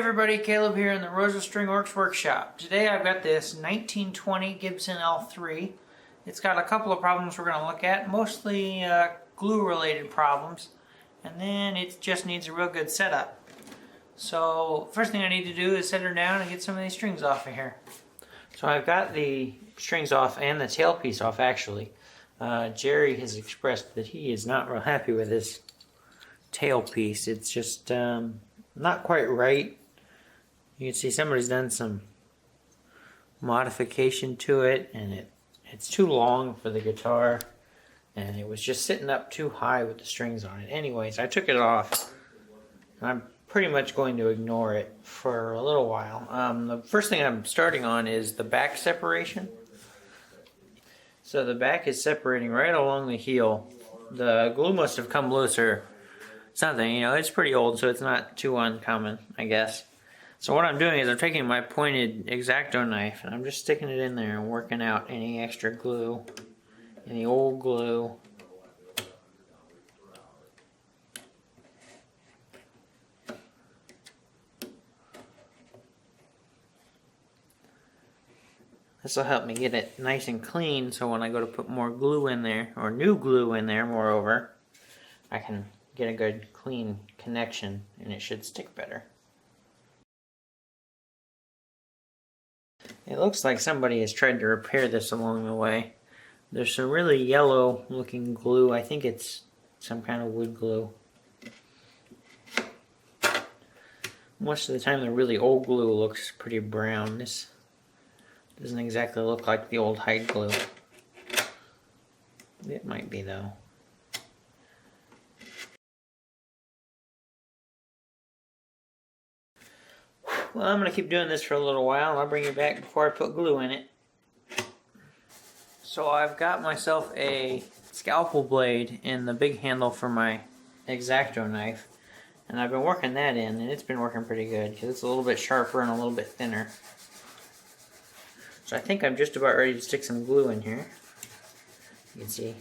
everybody, Caleb here in the Rosa String Works workshop. Today I've got this 1920 Gibson L3. It's got a couple of problems we're going to look at, mostly glue related problems, and then it just needs a real good setup. So first thing I need to do is set her down and get some of these strings off of here. So I've got the strings off and the tailpiece off actually. Jerry has expressed that he is not real happy with this tailpiece. It's just not quite right. You can see somebody's done some modification to it, and it's too long for the guitar, and it was just sitting up too high with the strings on it. Anyways, I took it off. I'm pretty much going to ignore it for a little while. The first thing I'm starting on is the back separation. So the back is separating right along the heel. The glue must have come loose or something, you know, it's pretty old, so it's not too uncommon, I guess. So what I'm doing is I'm taking my pointed X-Acto knife and I'm just sticking it in there and working out any extra glue, any old glue. This will help me get it nice and clean, so when I go to put more glue in there, or new glue in there moreover, I can get a good clean connection and it should stick better. It looks like somebody has tried to repair this along the way. There's some really yellow looking glue. I think it's some kind of wood glue. Most of the time the really old glue looks pretty brown. This doesn't exactly look like the old hide glue. It might be though. Well, I'm going to keep doing this for a little while, and I'll bring you back before I put glue in it. So I've got myself a scalpel blade in the big handle for my X-Acto knife, and I've been working that in, and it's been working pretty good because it's a little bit sharper and a little bit thinner. So I think I'm just about ready to stick some glue in here. You can see.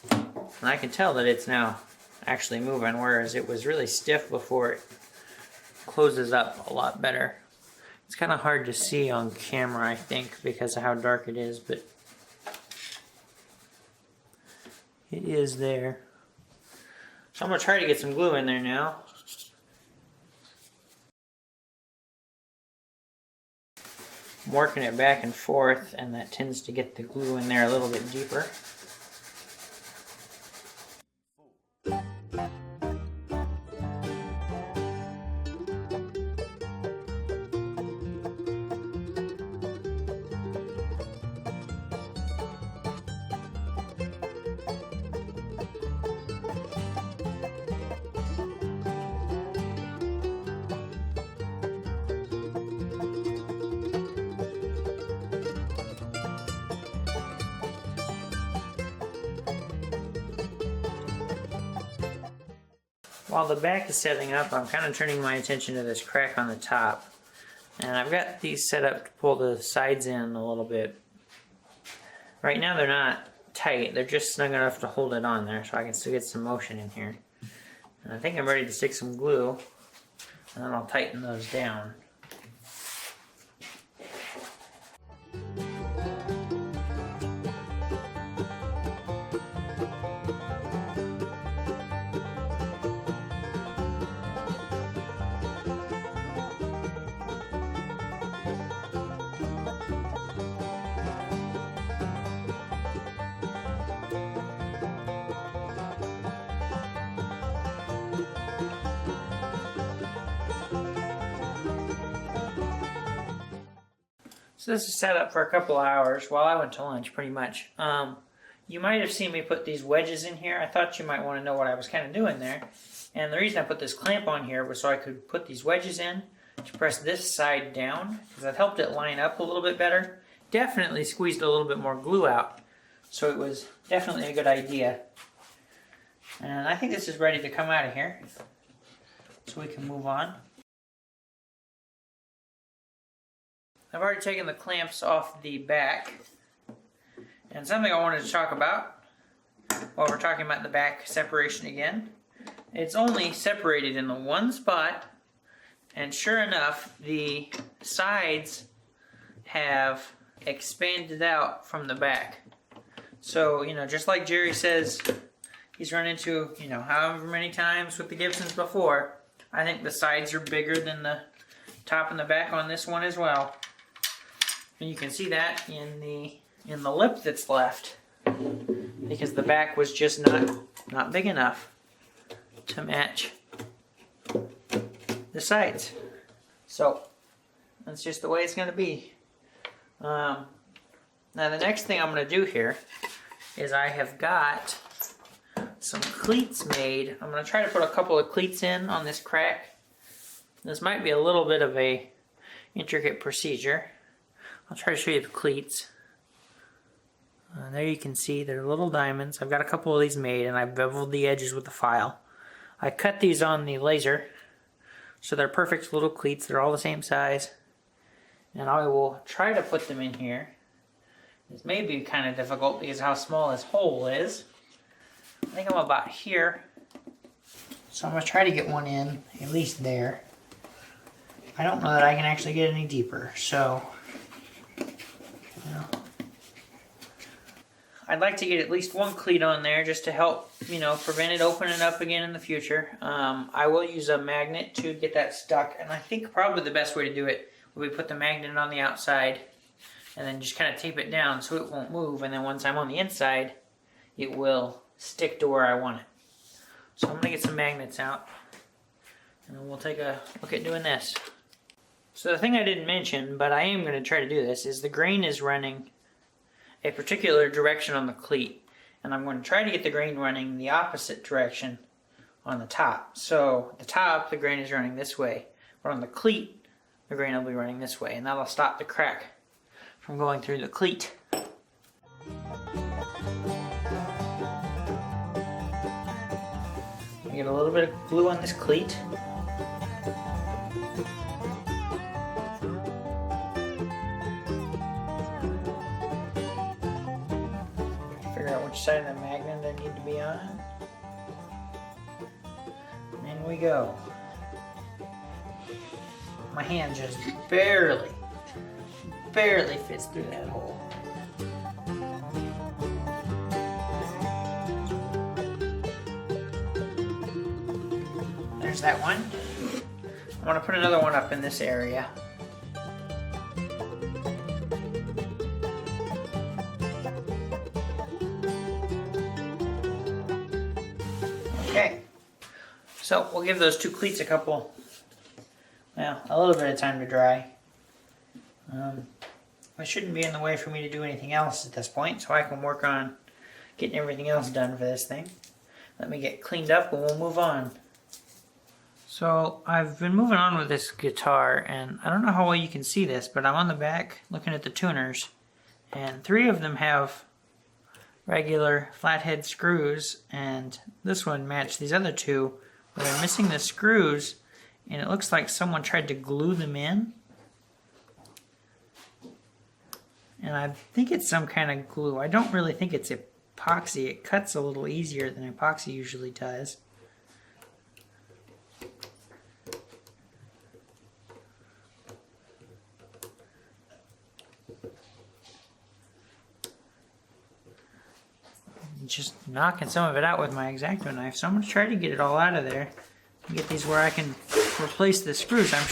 And I can tell that it's now actually moving, whereas it was really stiff before it closes up a lot better. It's kind of hard to see on camera, I think, because of how dark it is, but it is there. So I'm going to try to get some glue in there now. I'm working it back and forth, and that tends to get the glue in there a little bit deeper. While the back is setting up, I'm kind of turning my attention to this crack on the top. And I've got these set up to pull the sides in a little bit. Right now they're not tight, they're just snug enough to hold it on there so I can still get some motion in here. And I think I'm ready to stick some glue, and then I'll tighten those down. So this is set up for a couple of hours while I went to lunch, pretty much. You might have seen me put these wedges in here. I thought you might want to know what I was kind of doing there. And the reason I put this clamp on here was so I could put these wedges in to press this side down, because that helped it line up a little bit better. Definitely squeezed a little bit more glue out, so it was definitely a good idea. And I think this is ready to come out of here, so we can move on. I've already taken the clamps off the back, and something I wanted to talk about while we're talking about the back separation again. It's only separated in the one spot And sure enough, the sides have expanded out from the back. So, you know, just like Jerry says he's run into, you know, however many times with the Gibsons before, I think the sides are bigger than the top and the back on this one as well. And you can see that in the lip that's left, because the back was just not big enough to match the sides. So that's just the way it's going to be. Now the next thing I'm going to do here is I have got some cleats made. I'm going to try to put a couple of cleats in on this crack. This might be a little bit of a intricate procedure. I'll try to show you the cleats. There you can see they're little diamonds. I've got a couple of these made and I've beveled the edges with the file. I cut these on the laser, so they're perfect little cleats. They're all the same size. And I will try to put them in here. This may be kind of difficult because of how small this hole is. I think I'm about here. So I'm going to try to get one in, at least there. I don't know that I can actually get any deeper, so... You know. I'd like to get at least one cleat on there just to help, you know, prevent it opening up again in the future. I will use a magnet to get that stuck, and I think probably the best way to do it would be put the magnet on the outside and then just kind of tape it down so it won't move, and then once I'm on the inside, it will stick to where I want it. So I'm going to get some magnets out, and then we'll take a look at doing this. So the thing I didn't mention, but I am going to try to do this, is the grain is running a particular direction on the cleat, and I'm going to try to get the grain running the opposite direction on the top. So at the top, the grain is running this way, but on the cleat, the grain will be running this way, and that'll stop the crack from going through the cleat. Get a little bit of glue on this cleat. Figure out which side of the magnet I need to be on. And in we go. My hand just barely fits through that hole. There's that one. I want to put another one up in this area. Okay. So we'll give those two cleats a little bit of time to dry. It shouldn't be in the way for me to do anything else at this point, so I can work on getting everything else done for this thing. Let me get cleaned up and we'll move on. So I've been moving on with this guitar, and I don't know how well you can see this, but I'm on the back looking at the tuners, and 3 of them have regular flathead screws, and this one matched these other 2, but they're missing the screws, and it looks like someone tried to glue them in. And I think it's some kind of glue. I don't really think it's epoxy. It cuts a little easier than epoxy usually does. Just knocking some of it out with my X-Acto knife, so I'm going to try to get it all out of there and get these where I can replace the screws. I'm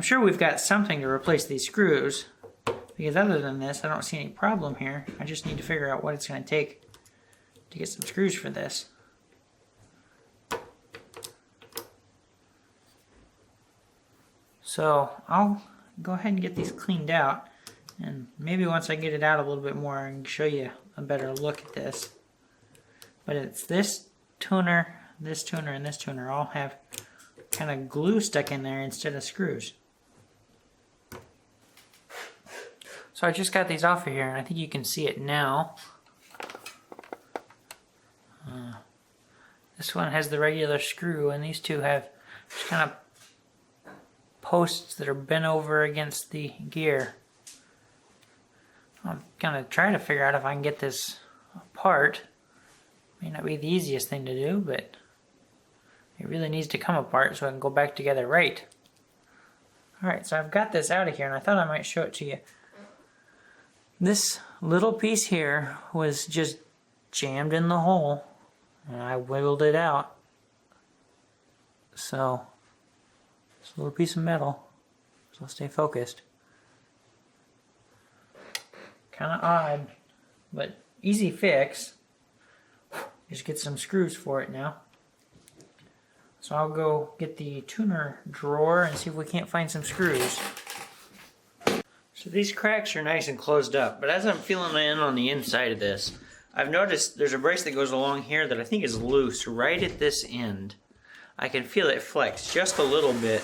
sure we've got something to replace these screws, because other than this I don't see any problem here. I just need to figure out what it's going to take to get some screws for this. So I'll go ahead and get these cleaned out, and maybe once I get it out a little bit more I can show you a better look at this. But it's this tuner, and this tuner all have kind of glue stuck in there instead of screws. So I just got these off of here, and I think you can see it now. This one has the regular screw, and these 2 have just kind of posts that are bent over against the gear. I'm gonna try to figure out if I can get this apart. May not be the easiest thing to do, but It really needs to come apart so it can go back together right. Alright, so I've got this out of here and I thought I might show it to you. This little piece here was just jammed in the hole and I wiggled it out. So, it's a little piece of metal, so stay focused. Kind of odd, but easy fix. Just get some screws for it now. So I'll go get the tuner drawer and see if we can't find some screws. So these cracks are nice and closed up, but as I'm feeling in on the inside of this, I've noticed there's a brace that goes along here that I think is loose right at this end. I can feel it flex just a little bit,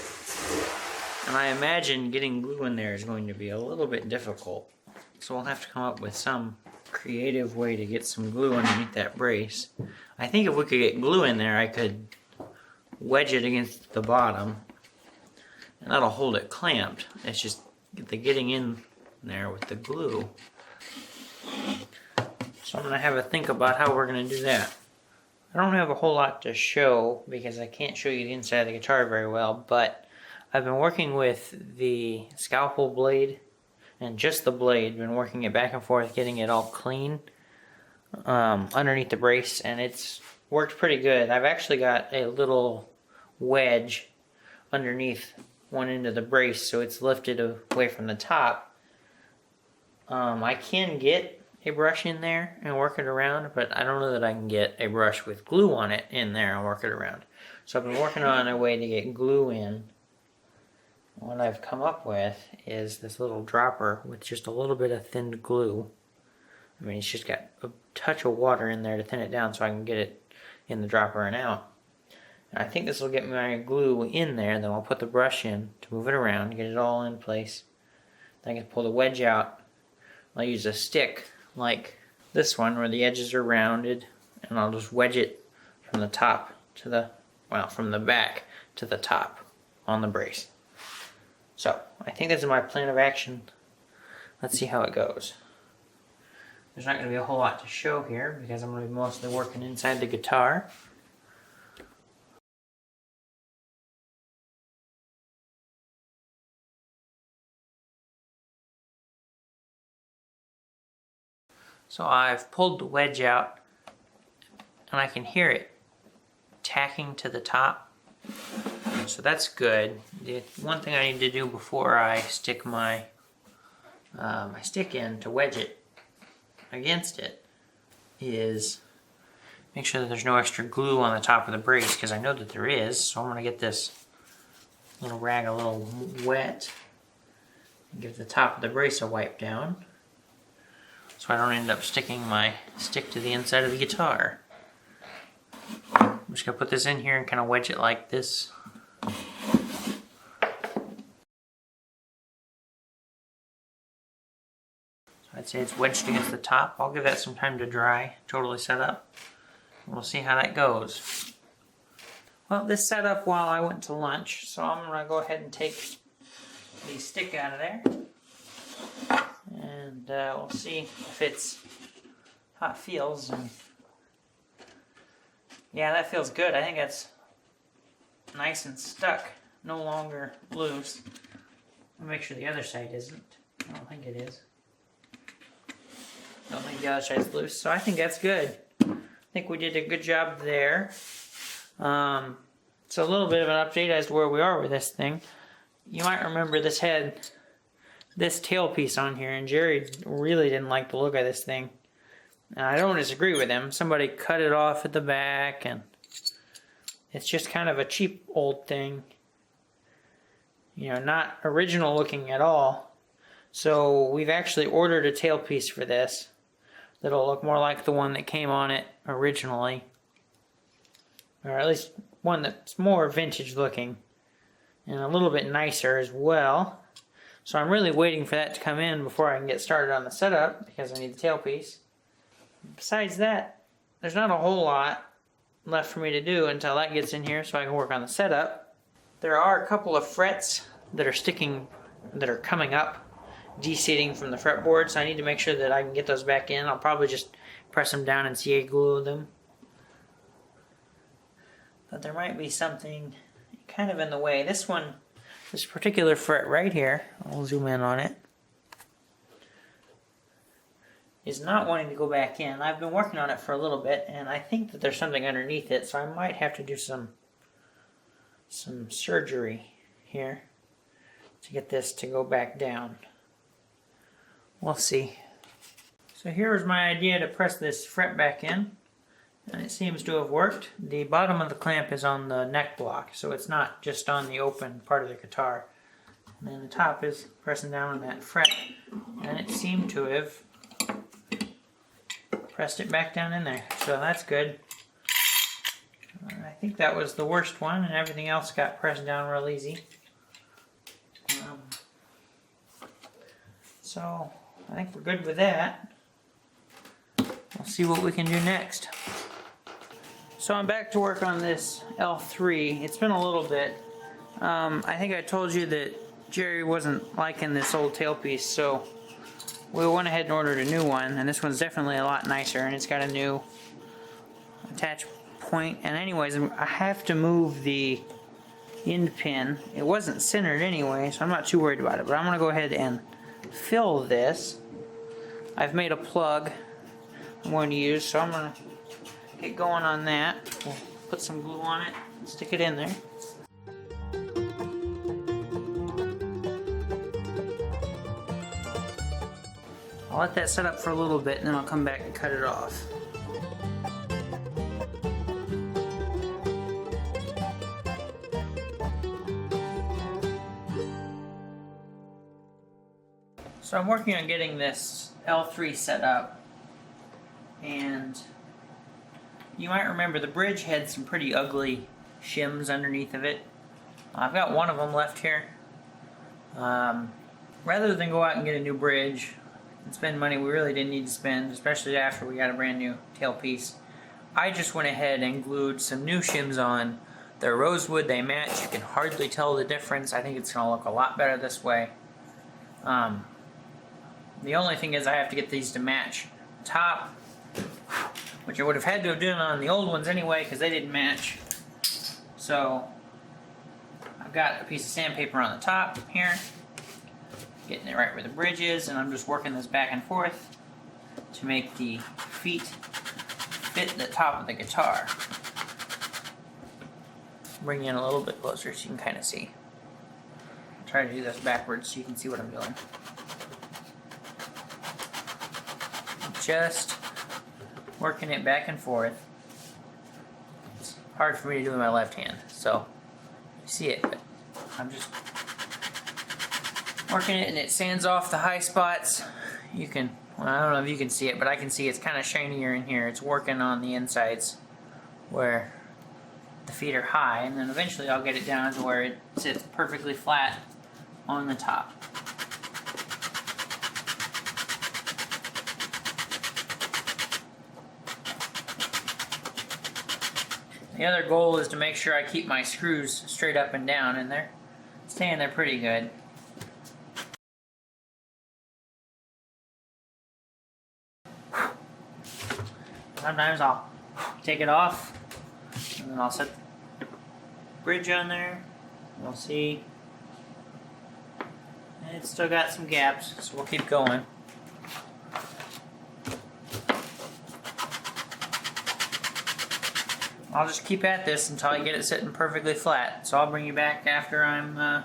and I imagine getting glue in there is going to be a little bit difficult. So we'll have to come up with some creative way to get some glue underneath that brace. I think if we could get glue in there, I could wedge it against the bottom and that'll hold it clamped. It's just the getting in there with the glue. So I'm going to have a think about how we're going to do that. I don't have a whole lot to show because I can't show you the inside of the guitar very well, but I've been working with the scalpel blade and just the blade, been working it back and forth, getting it all clean underneath the brace, and it's worked pretty good. I've actually got a little wedge underneath one end of the brace, so it's lifted away from the top. I can get a brush in there and work it around, but I don't know that I can get a brush with glue on it in there and work it around. So I've been working on a way to get glue in. What I've come up with is this little dropper with just a little bit of thinned glue. I mean, it's just got a touch of water in there to thin it down so I can get it in the dropper and out. And I think this will get my glue in there, then I'll put the brush in to move it around, get it all in place. Then I can pull the wedge out. I'll use a stick like this one where the edges are rounded, and I'll just wedge it from the top to the, well, from the back to the top on the brace. So, I think this is my plan of action. Let's see how it goes. There's not going to be a whole lot to show here because I'm going to be mostly working inside the guitar. So I've pulled the wedge out and I can hear it tacking to the top. So that's good. The one thing I need to do before I stick my stick in to wedge it against it is make sure that there's no extra glue on the top of the brace, because I know that there is. So I'm going to get this little rag a little wet and give the top of the brace a wipe down so I don't end up sticking my stick to the inside of the guitar. I'm just going to put this in here and kind of wedge it like this. I'd say it's wedged against the top. I'll give that some time to dry, totally set up. We'll see how that goes. Well, this set up while I went to lunch, so I'm going to go ahead and take the stick out of there. And we'll see if it's how it feels. And yeah, that feels good. I think that's nice and stuck, no longer loose. I'll make sure the other side isn't. I don't think it is. I don't think the other side's loose, so I think that's good. I think we did a good job there. So a little bit of an update as to where we are with this thing. You might remember this had this tailpiece on here, and Jerry really didn't like the look of this thing. And I don't disagree with him. Somebody cut it off at the back, and it's just kind of a cheap old thing. You know, not original looking at all. So we've actually ordered a tailpiece for this that'll look more like the one that came on it originally. Or at least one that's more vintage looking and a little bit nicer as well. So I'm really waiting for that to come in before I can get started on the setup because I need the tailpiece. Besides that, there's not a whole lot left for me to do until that gets in here so I can work on the setup. There are a couple of frets that are coming up, deseating from the fretboard, so I need to make sure that I can get those back in. I'll probably just press them down and CA glue them. but there might be something kind of in the way. This particular fret right here, I'll zoom in on it, is not wanting to go back in. I've been working on it for a little bit, and I think that there's something underneath it, so I might have to do some surgery here to get this to go back down. We'll see. So here was my idea to press this fret back in, and it seems to have worked. The bottom of the clamp is on the neck block, so it's not just on the open part of the guitar. And then the top is pressing down on that fret, and it seemed to have pressed it back down in there, so that's good. I think that was the worst one, and everything else got pressed down real easy. So I think we're good with that. We'll see what we can do next. So I'm back to work on this L3. It's been a little bit. I think I told you that Jerry wasn't liking this old tailpiece, so we went ahead and ordered a new one, and this one's definitely a lot nicer, and it's got a new attach point. And anyways, I have to move the end pin. It wasn't centered anyway, so I'm not too worried about it, but I'm going to go ahead and fill this. I've made a plug I'm going to use, so I'm going to get going on that. We'll put some glue on it and stick it in there. I'll let that set up for a little bit, and then I'll come back and cut it off. So I'm working on getting this L3 set up, and you might remember the bridge had some pretty ugly shims underneath of it. I've got one of them left here. Rather than go out and get a new bridge and spend money we really didn't need to spend, especially after we got a brand new tailpiece, I just went ahead and glued some new shims on. They're rosewood, they match, you can hardly tell the difference. I think it's going to look a lot better this way. The only thing is I have to get these to match top, which I would have had to have done on the old ones anyway because they didn't match. So I've got a piece of sandpaper on the top here, getting it right where the bridge is, and I'm just working this back and forth to make the feet fit the top of the guitar. Bring you in a little bit closer so you can kind of see. I'll try to do this backwards so you can see what I'm doing. Just working it back and forth. It's hard for me to do with my left hand, so you see it, but I'm just working it, and it sands off the high spots. You can, well, I don't know if you can see it, but I can see it's kind of shinier in here. It's working on the insides where the feet are high, and then eventually I'll get it down to where it sits perfectly flat on the top. The other goal is to make sure I keep my screws straight up and down, and they're staying there pretty good. Sometimes I'll take it off, and then I'll set the bridge on there. We'll see. And it's still got some gaps, so we'll keep going. I'll just keep at this until I get it sitting perfectly flat. So I'll bring you back after I'm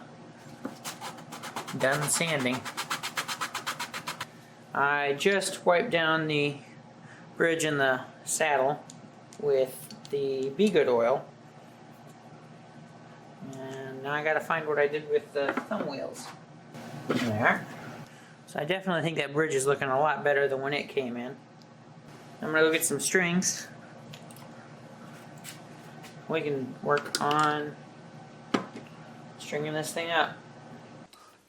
done sanding. I just wiped down the bridge and the saddle with the Be Good oil. And now I gotta find what I did with the thumb wheels. There. So I definitely think that bridge is looking a lot better than when it came in. I'm gonna go get some strings. We can work on stringing this thing up.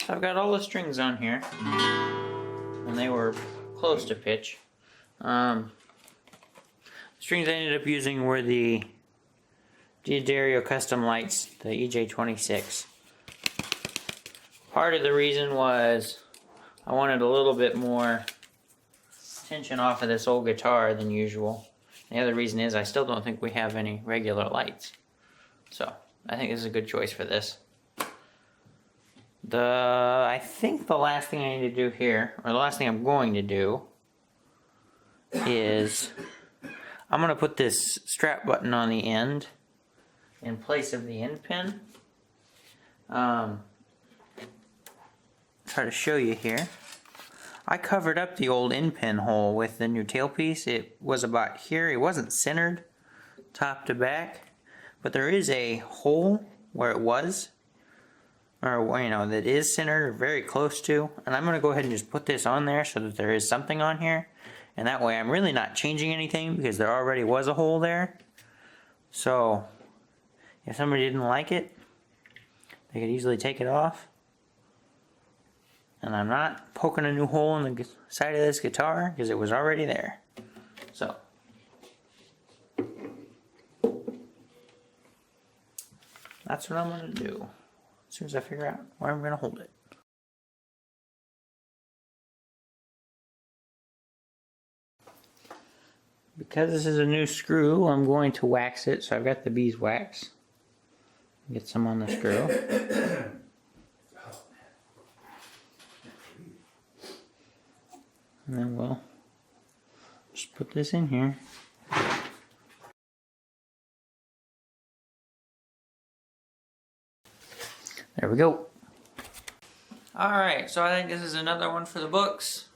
So I've got all the strings on here, and they were close to pitch. The strings I ended up using were the D'Addario Custom Lights, the EJ26. Part of the reason was I wanted a little bit more tension off of this old guitar than usual. The other reason is I still don't think we have any regular lights. So I think this is a good choice for this. I think the last thing I need to do here, or the last thing I'm going to do, is I'm going to put this strap button on the end in place of the end pin. Try to show you here. I covered up the old end pin hole with the new tailpiece. It was about here. It wasn't centered top to back, but there is a hole where it was, or you know, that is centered or very close to. And I'm going to go ahead and just put this on there so that there is something on here. And that way I'm really not changing anything because there already was a hole there. So if somebody didn't like it, they could easily take it off. And I'm not poking a new hole in the side of this guitar because it was already there. So that's what I'm going to do as soon as I figure out where I'm going to hold it. Because this is a new screw, I'm going to wax it. So I've got the beeswax. Get some on the screw. And then we'll just put this in here. There we go. Alright, so I think this is another one for the books.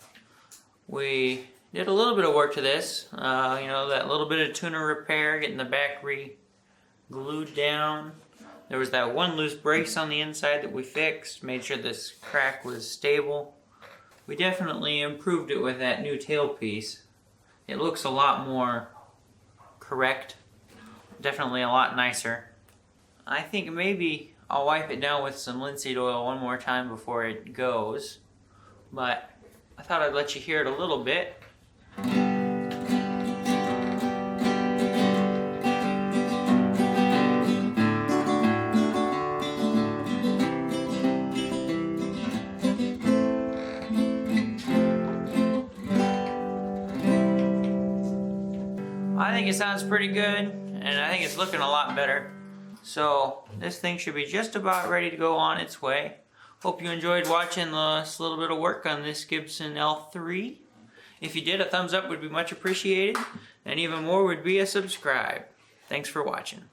We did a little bit of work to this. You know, that little bit of tuner repair, getting the back re-glued down. There was that one loose brace on the inside that we fixed, made sure this crack was stable. We definitely improved it with that new tailpiece. It looks a lot more correct. Definitely a lot nicer. I think maybe I'll wipe it down with some linseed oil one more time before it goes. But I thought I'd let you hear it a little bit. I think it sounds pretty good, and I think it's looking a lot better. So this thing should be just about ready to go on its way. Hope you enjoyed watching this little bit of work on this Gibson L3. If you did, a thumbs up would be much appreciated, and even more would be a subscribe. Thanks for watching.